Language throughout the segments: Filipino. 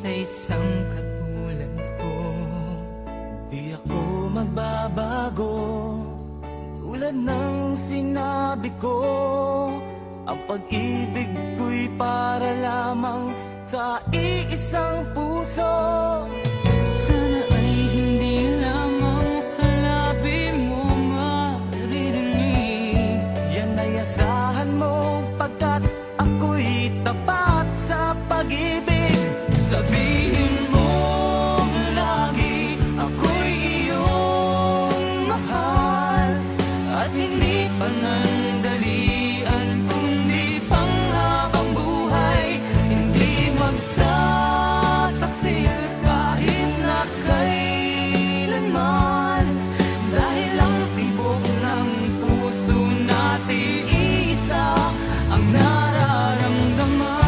sa isang katulad ko. Di ako magbabago, tulad ng sinabi ko. Ang pag-ibig ko'y para lamang sa iisang puso. Sana ay hindi lamang sa labi mo maririnig. Yan ay asahan mo, pagkat ako'y tapat sa pag-ibig. Sabihin mo lagi, ako'y iyong mahal, at hindi panandalian kundi panghabang buhay. Hindi magtataksil kahit na kailanman, dahil ang tibok ng puso natin isa ang nararamdaman.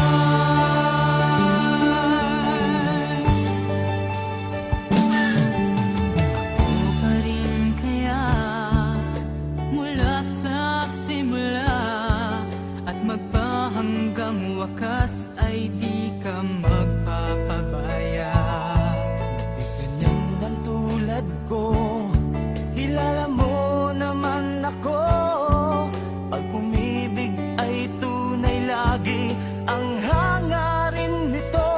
Ako pa rin kaya mula sa simula, at magpahanggang wakas ay di ka magpapabaya. Di ganyan ang tulad ko, kilala mo naman ako. Pag umibig ay tunay lagi ang hangarin nito.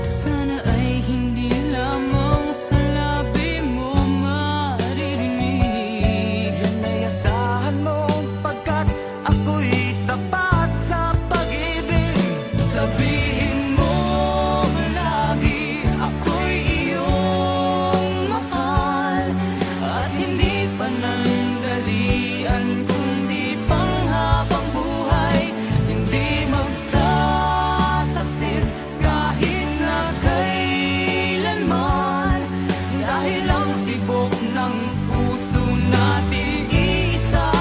Sana ay hindi lamang sa labi mo maririnig. Yan ay asahan mo, pagkat ako'y tapat sa pag-ibig. Sabihin mo lagi, ako'y iyong mahal, at hindi panandalian kundi panghabang buhay. Hindi magtataksil kahit na kailanman, dahil ang tibok ng puso natin isa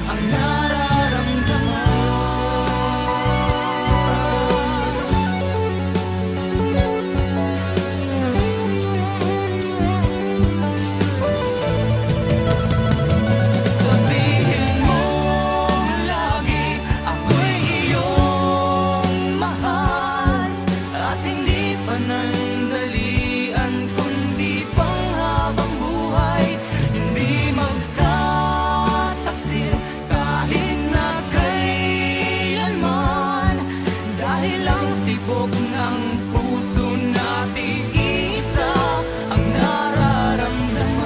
ang nararamdaman. Sabihin mo lagi, ako'y iyong mahal, at hindi panandalian kundi panghabang buhay. Hindi magtataksil kahit na kailanman, dahil ang tibok ng puso natin isa ang nararamdaman.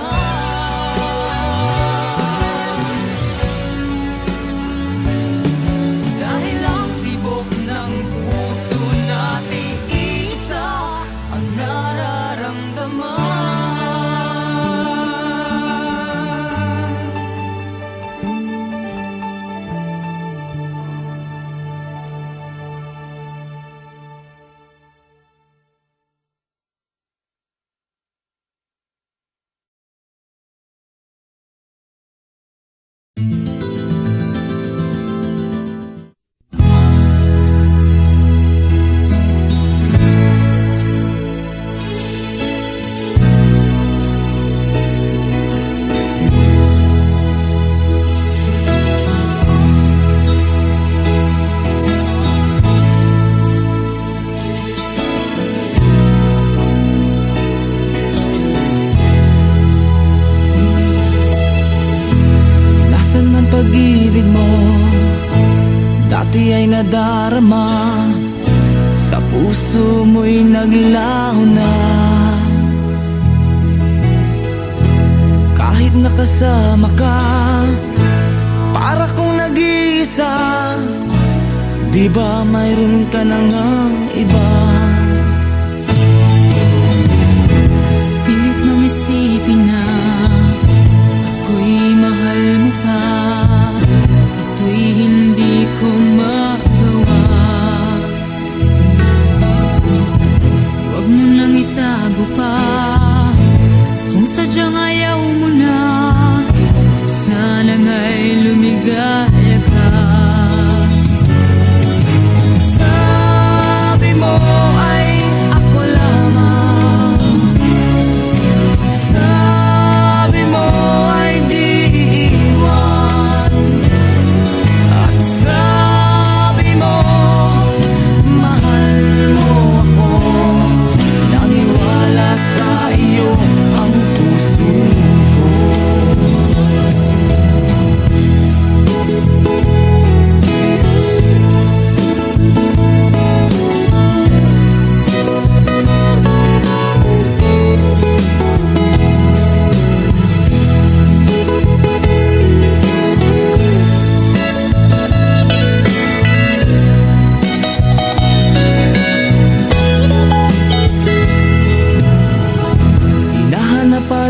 Dahil ang tibok ng puso natin isa ang nararamdaman. Nasaan man pag-ibig mo, dati ay nadarama, sa puso mo'y naglaho na. Kahit nakasama ka, para kong nag-iisa, di ba mayroon ka na ngang iba? Pilit mang isipin na ako'y mahal mo pa, ito'y hindi ko magawa. Huwag mo nang itago pa, kung sadyang ayaw mo na, sana nga'y lumigaya ka. Sabi mo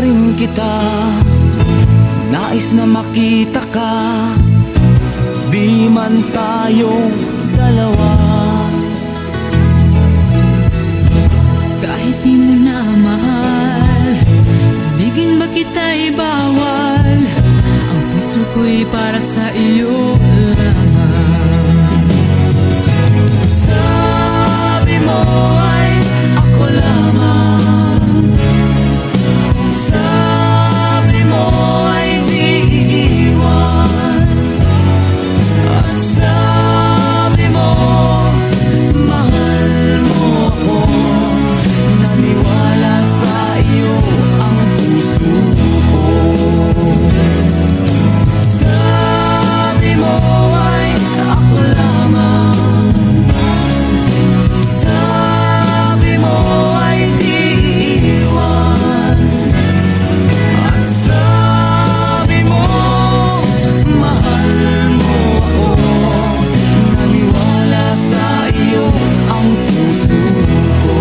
rin kita, nais na makita ka, di man tayong dalawa. Kahit di mo na mahal, ibigin ba kita'y bawal? Ang puso ko'y para sa iyo lamang. Sabi mo ay ako lamang, sabi mo ay di iiwan, at sabi mo mahal mo ako. Naniwala sa iyo ang puso ko. Sabi mo ay ako lamang, sabi mo ay di iiwan, at sabi mo mahal mo ako. Naniwala sa iyo ang puso ko.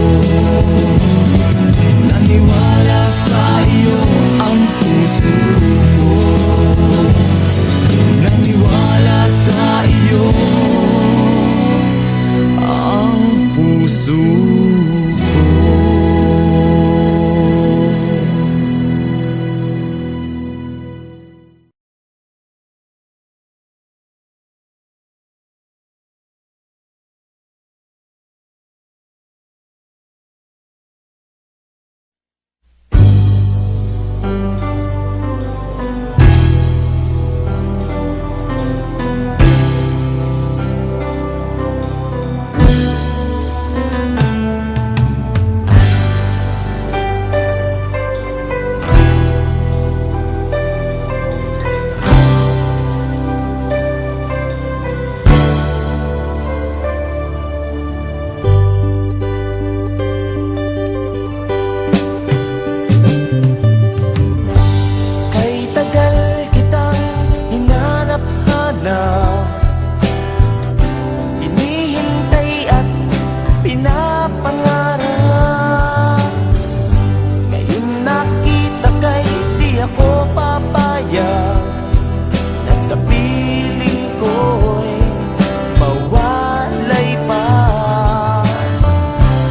Naniwala sa iyo ang puso ko. Naniwala sa iyo ang puso ko. Kay tagal kitang hinanap-hanap, hinihintay at pinapangarap. Ngayon nakita kay di ako papayag, na sa piling ko'y mawalay pa.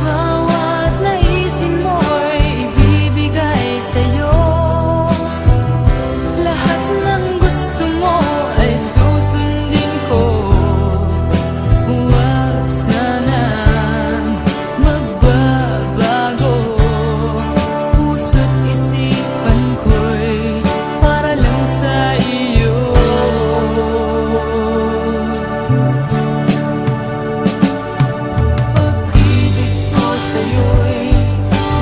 Bawat naisin mo'y ibibigay sa'yo. Lahat ng gusto mo ay susundin ko. Huwag sanang magbabago. Puso't isipan ko'y para lang sa iyo. Pag-ibig ko sa'yo'y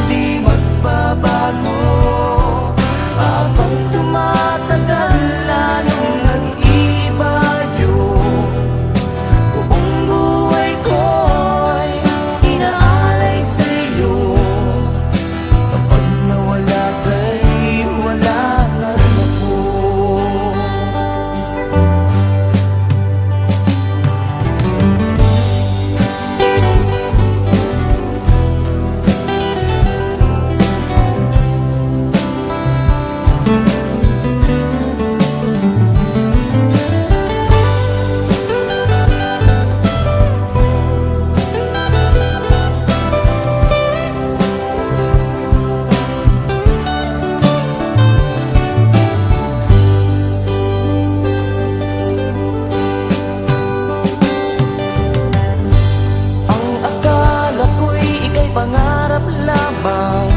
di magbabago. Habang tumatagal, lalong nag-iiba yun. Buong buhay ko'y inaalay sa'yo. Kapag nawala ka'y wala na rin ako. Ang akala ko'y ika'y pangarap lamang,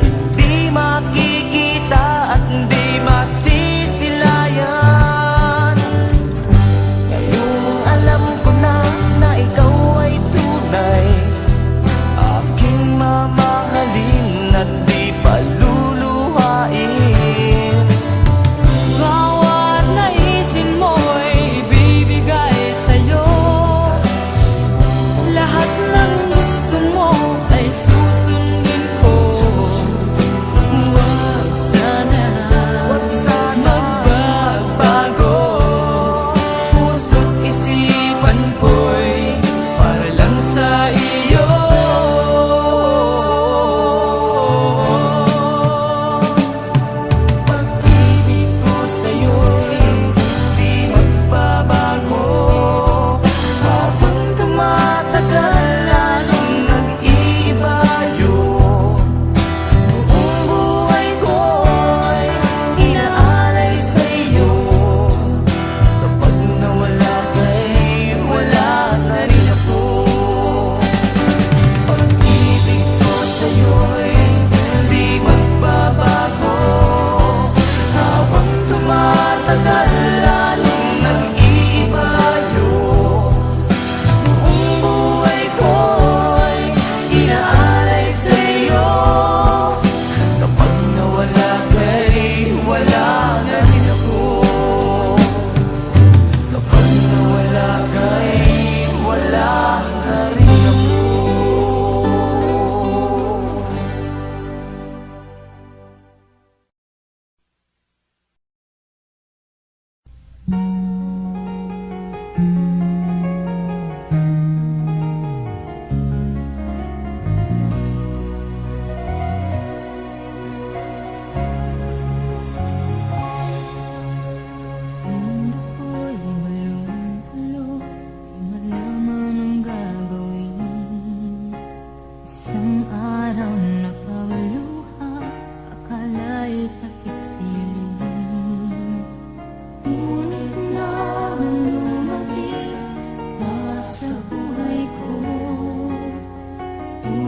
hindi makikita at hindi masisilayan. Ngayong alam ko na ikaw ay tunay, aking mamahalin at di paluluhain. Bawat naisin mo'y ibibigay sa'yo. Lahat ng gusto mo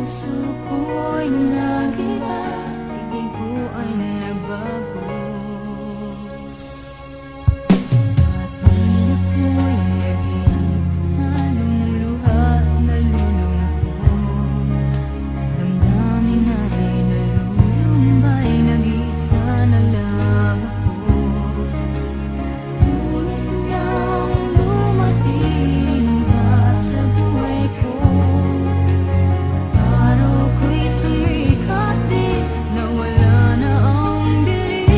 puso ko'y nag-iba, tingin ko ay nagbago. At mundo ko'y nag-iip sa lumuluha na lulungkot. Damdamin ay nalulumbay, nag-isa na lang ako. Ngunit nang dumating ka sa buhay ko, araw ko'y sumikat din, nawala na ang dilim.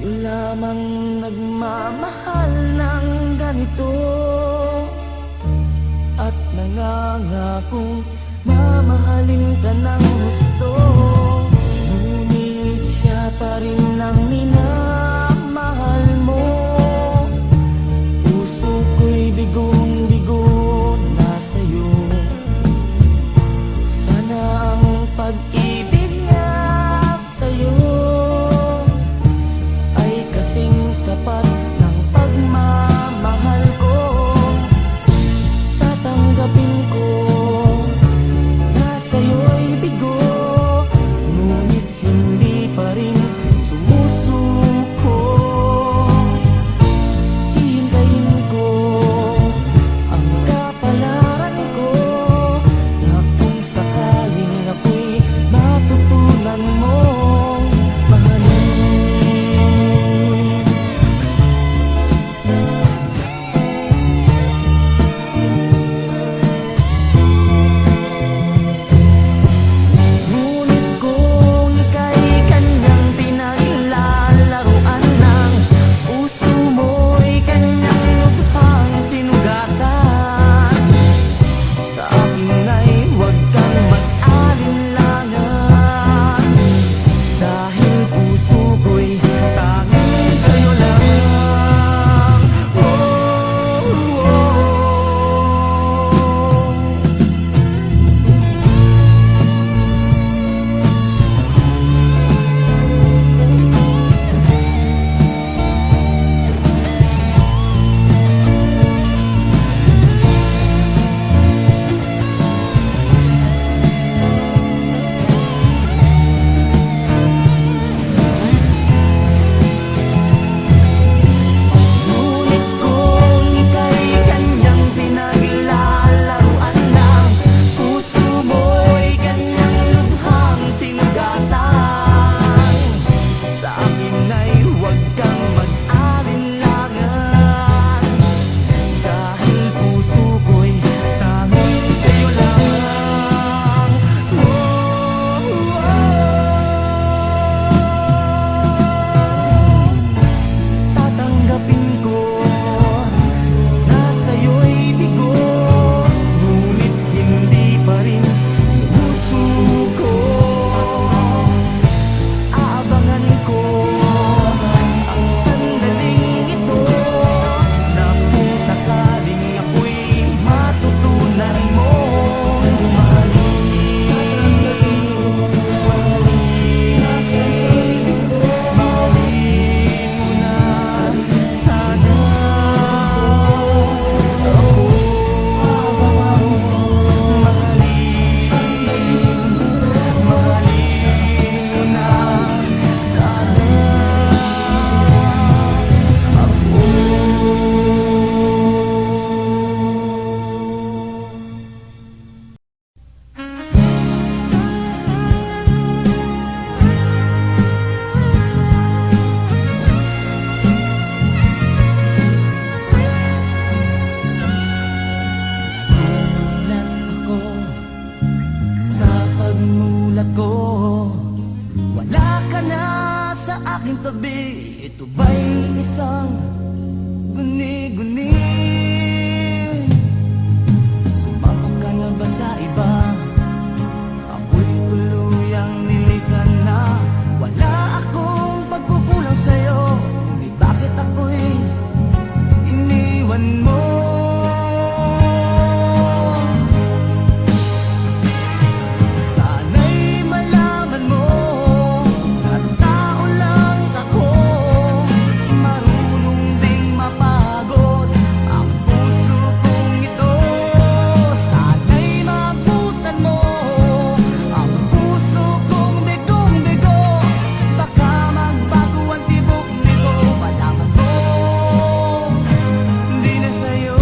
lamang nagmamahal ng ganito at nangangakong mamahalin ka ng gusto. Ngunit siya pa rin ang minamahal mo. Puso ko'y bigong-bigo na sa'yo. Sana ang pag-ibig niya sa'yo ay kasing tapat ng pagmamahal ko. Tatanggapin ko na sa'yo'y bigo, ngunit hindi pa rin sumusuko. Hihintayin ko ang kapalaran ko, na kung sakaling ako'y matutunan mong mahalin. Ngunit kung ika'y kanyang pinaglalaruan ng puso mo'y kanyang lubhang sinugatan, sa akin ay huwag kang mag-alinlangan, dahil puso ko'y tanging sa'yo lang. Oh, oh, oh. Ngunit kung ika'y kanyang pinaglalaruan ng puso mo'y kanyang lubhang sinugatan, sa akin ay huwag kang mag-alinlangan, dahil puso ko'y tanging sa'yo lang. Oh, oh, oh. Tatanggapin ko na sa'yo'y bigo, ngunit hindi pa rin sumusuko. Aabangan ko ang sandaling ito, na kung sakaling ako'y matutunan mo mahalin. Mahalin mo na sana ako. Mahalin mo na sana ako. Nagulat ako sa pagmulat ko, wala ka na sa aking tabi. Ito ba'y isang guni-guni? Sumama ka na ba sa iba? Ako'y tuluyang nilisan na. Wala akong pagkukulang sa'yo, ngunit bakit ako'y iniwan mo? Sana'y malaman mo na tao lang ako, marunong ding mapagod ang puso kong ito. Sana'y mabutan mo ang puso kong bigong-bigo, baka magbago ang tibok nito. Malaman mo, hindi na sa'yo.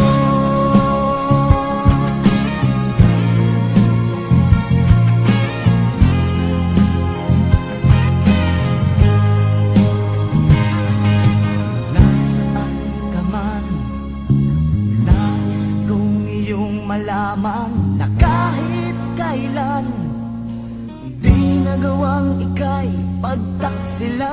Nasaan ka man, nais kong iyong malaman na kahit kailan hindi nagawang ika'y pagtaksilan.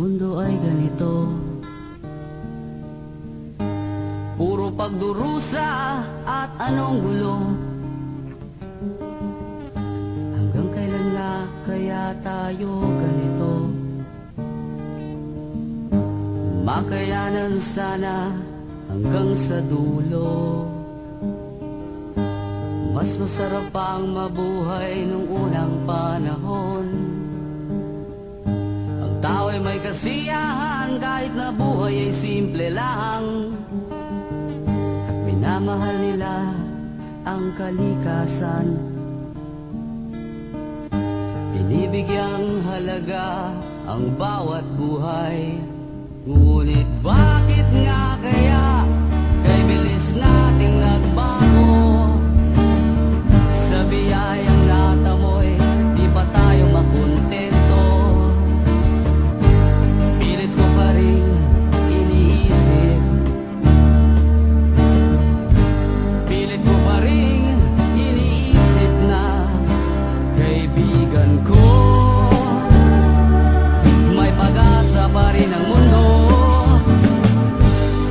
mundo ay ganito. Puro pagdurusa at anong gulo. Hanggang kailan nga kaya tayo ganito? Makayanan sana hanggang sa dulo. Mas masarap pang mabuhay nung unang panahon. Ang tao ay may kasiyahan kahit na buhay ay simple lang. At minamahal nila ang kalikasan. Binibigyang halaga ang bawat buhay. Ngunit bakit nga kaya kay bilis nating nagbago? Sa biyayang natamoy, di pa tayo makontento. Pilit ko pa rin iniisip, pilit ko pa rin iniisip na kaibigan ko, may pag-asa pa rin ang mundo.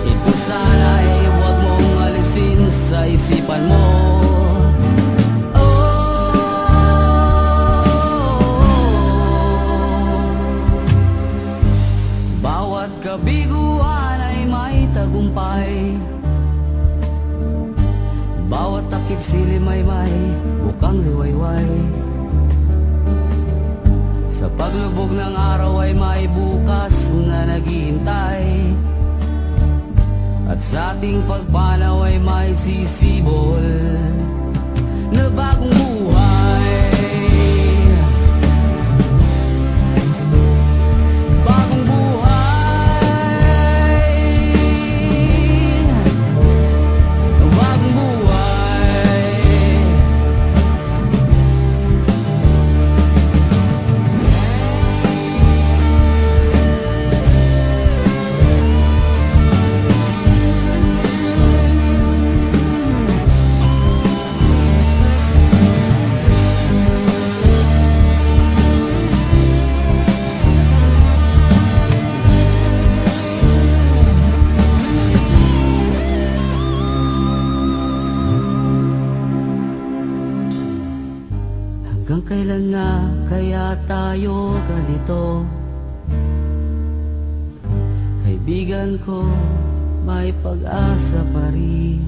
Ito sana'y huwag mong alisin sa isipan mo. Bawat kabiguan ay may tagumpay. Bawat takip silim ay may bukang liwayway. Sa paglubog ng araw ay may bukas na naghihintay. At sa ating pagpanaw ay may sisibol na bagong buhay. Bagong buhay. Bagong buhay. Hanggang kailan nga kaya tayo ganito? Kaibigan ko, may pag-asa pa rin.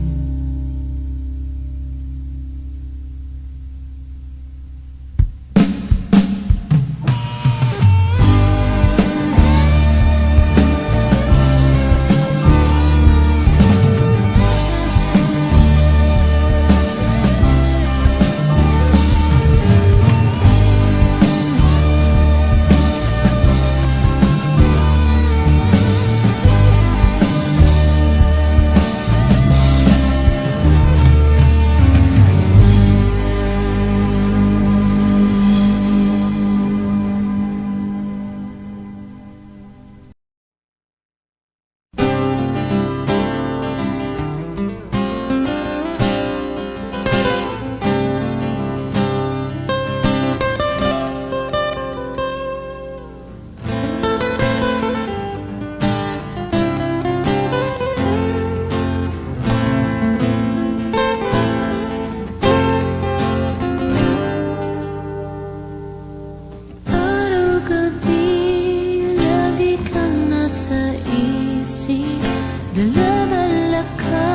Dala-dala ka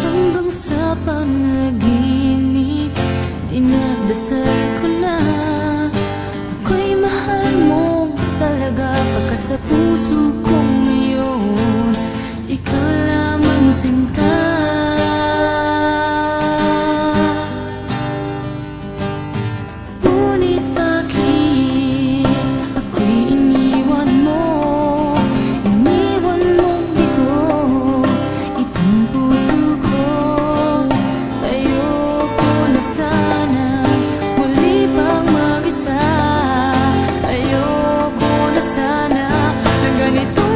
hanggang sa panaginip. Dinadasal ko na ako'y mahal mo talaga. Pagkat sa puso ko ngayon ikaw lamang sinta. Ngunit bakit ako'y iniwan mo? Ganito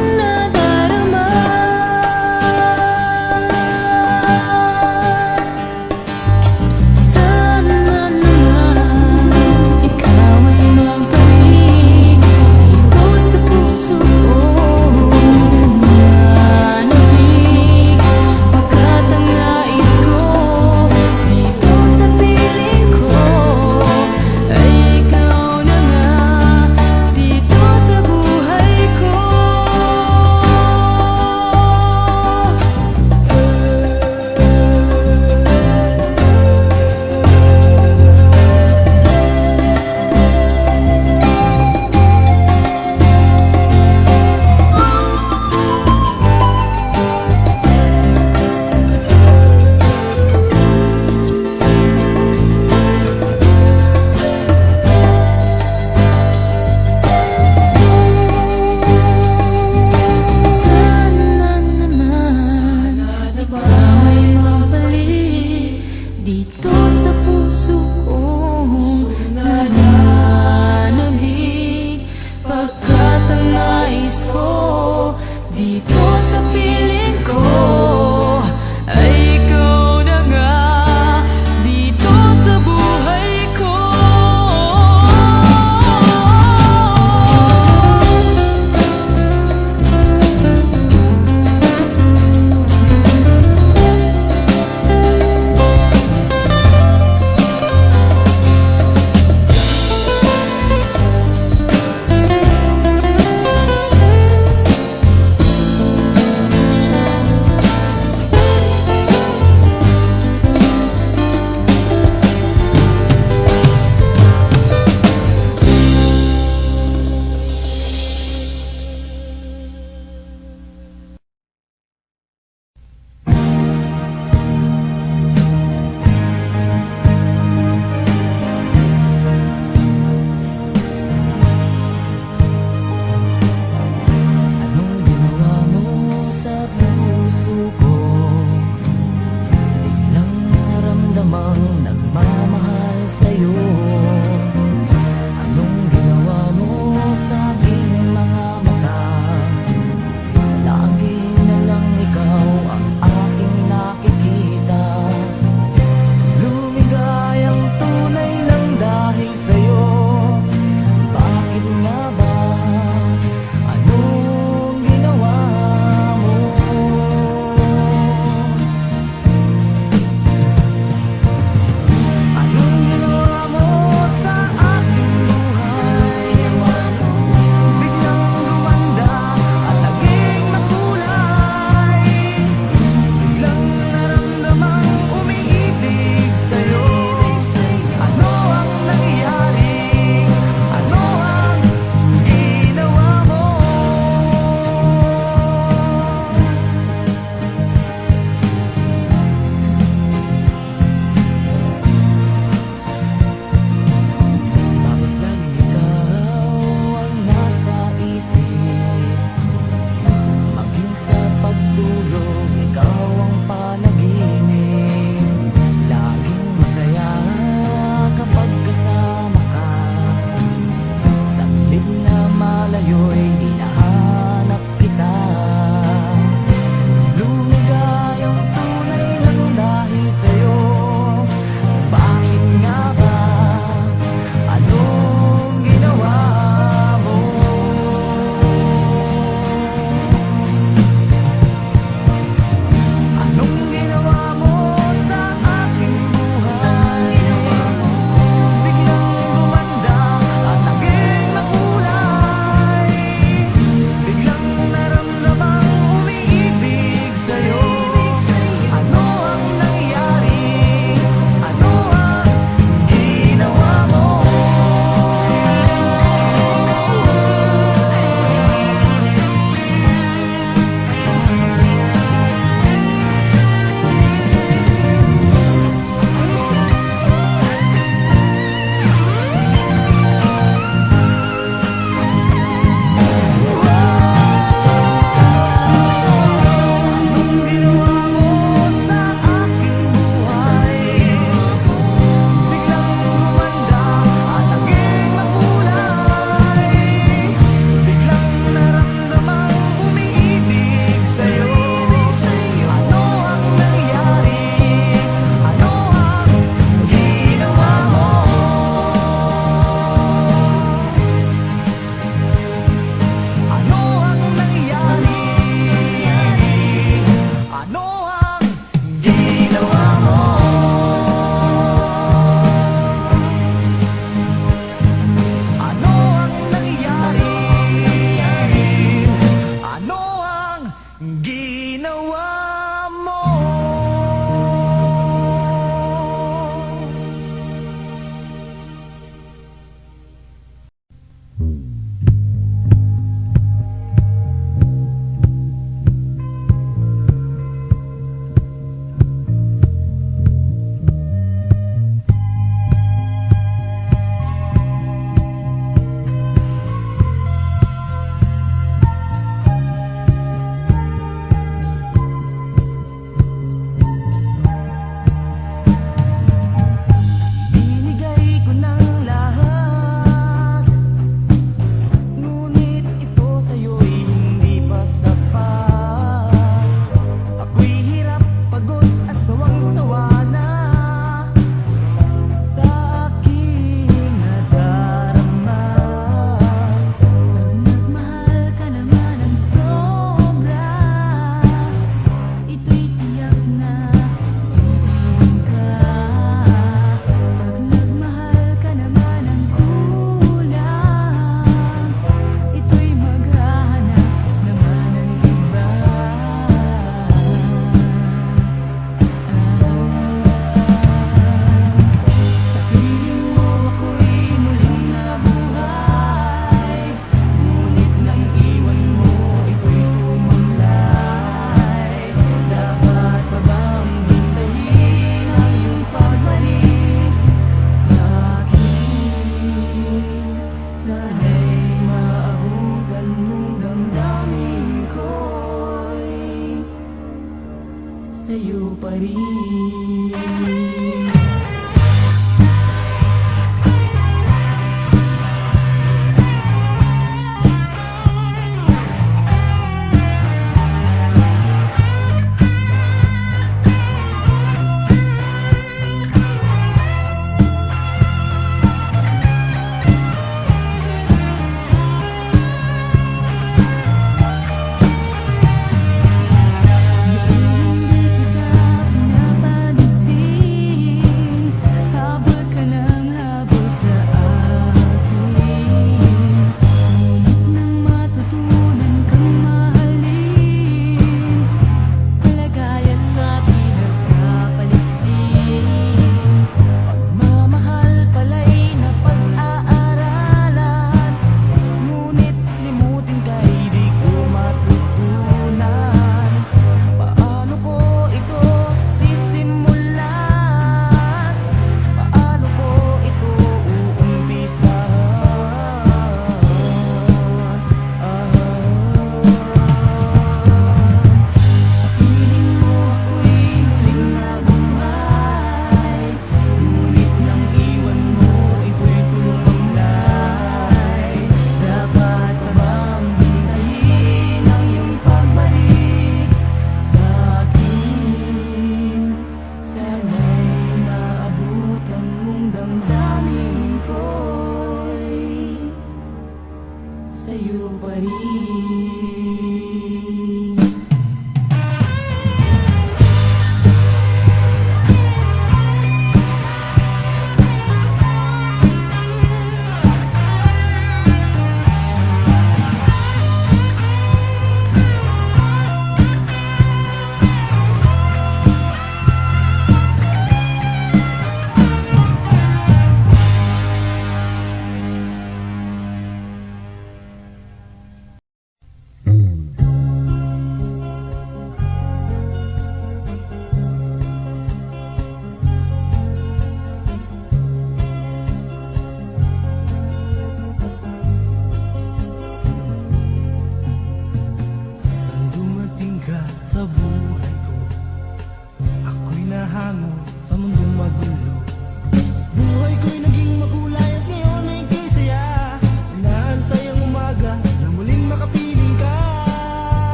lamang nagmamahal